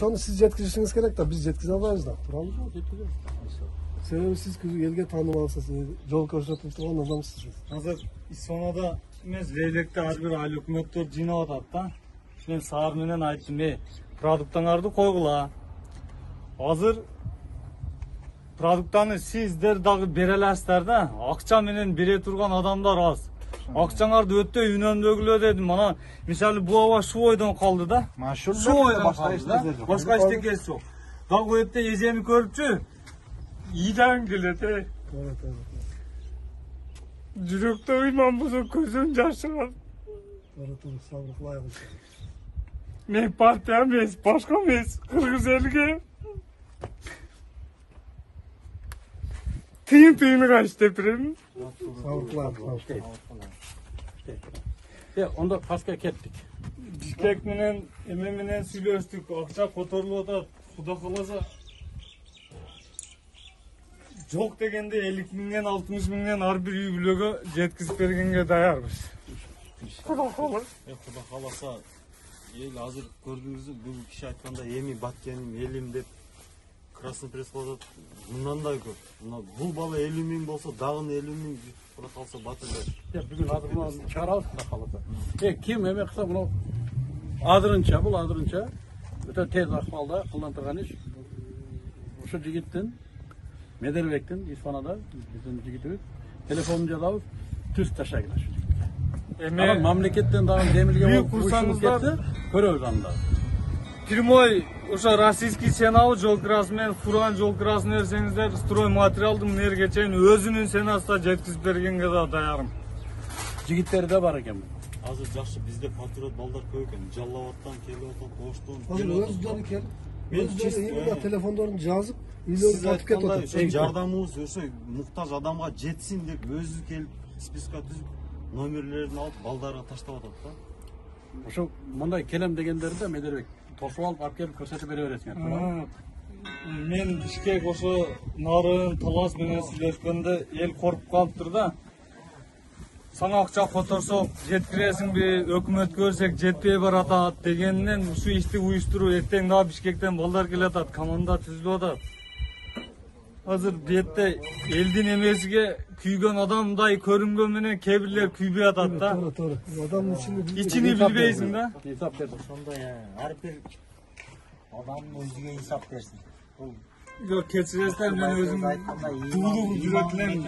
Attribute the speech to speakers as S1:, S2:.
S1: Tonu siz yetkizişiniz gerek de biz yetkize almayız da. Turamiz mı?
S2: Yetkizeriz.
S1: Sebebi siz elge tanımalısınız. Yol koşuyorsunuz. Ondan zaman sizsiniz.
S3: Hazır sonada emez Leylek'te her bir aile hükümetler jinaat atta. Ben sağır menen ayttım, produktanарды koygula. Hazır produktany sizler dagı berelesizler da, akça menen beре turgan adamlar az. Akçаңарды өтө үнөмдөгүлөр dedim. Mana misалы bu hava şu oydan kaldı da. Şu oydan kaldı da. Başka iştekesi yok. Dagı bu yerде ежени көрүпчү. İden geledi.
S1: Evet, evet.
S3: Жүрөктө ыйман болсо көзүм жашыгат.
S1: Doğru, sağlıklı
S3: Мен партия эмес, башка эмес, кыргыз элге тыйын качты берем.
S1: Sağlıklı.
S2: Onda paska kettik.
S3: Бишкек менен эме менен сүйлөштүк, акча которулуп атат. Куда каласа жок дегенде 50 миңден 60 миңден ар бир үй бүлөгө жеткизип бергенге даярбыз. Куда
S4: қаласа ел азыр көрдүңүзбү бул киши айтканда эми баткеним элим деп красный пресс кылып атат. Мындан көп. Бул бала 50 миң болсо дагы 50 миң куда калса батыр.
S2: Бүгүн азыр чыгарабыз куда каласа. Ким эме кылса мына азырынча бул азырынча өтө тез акыбалда кылынып турган иш. Ошо жигиттин Меделбектин Исфанада биздин жигитибиз телефонун жалабыз түз ташагыла.
S3: Эме
S2: Мамлекеттен дагы демилге
S3: büyük kursanızlar
S2: көрөбүз анда.
S3: Прямой ошо российский сенабы жол кырасын менен Фурган жол кырасын берсеңиздер, строй материалдын мэрге чейин өзүнүн сенасына жеткизип бергенге да даярым.
S2: Жигиттери да бар экен.
S4: Азыр жакшы бизде патриот балдар көп экен. Жаллабаттан келип атат, Оштон
S1: Hazır
S4: келип
S1: özleri kel.
S4: Ben
S1: Özleri
S4: çiz-
S1: iyi telefonlarını жазып,
S4: Сиз
S1: үйлерін сатып кетіп
S4: айткандай
S1: отыр.
S4: жардамыбыз ошо муктаж адамга жетсин деп өзү келип списка түзүп номерлерин алып балдарга таштап атат да.
S2: Ошо мындай келем дегендерди Меделбек тосуп алып келип көрсөтүп бере бересиңер.
S3: Мен Бишкек ошо Нарын, Талас менен сүйлөшкөндө эл коркуп калыптыр да. Сага акча которсок жеткиресиңби, өкмөткө берсек жетпей баратат дегенден ушу ишти уюштуруу эртең дагы Бишкектен балдар келатат, команда түзүлүп атат. Азыр бетте элдин эмесиге күйгөн адамдай көрүнгөн менен кээ бирлер күйбөй атат да.
S1: Doğru. Adamın içini
S3: Ичини билбейсиң да.
S2: Hesap берди.
S5: Sonda ya her bir adamın özüge hesap versin.
S3: Кечиресиздер, мен өзүм
S5: Aytқанда,
S3: дуулуу жүрөк менен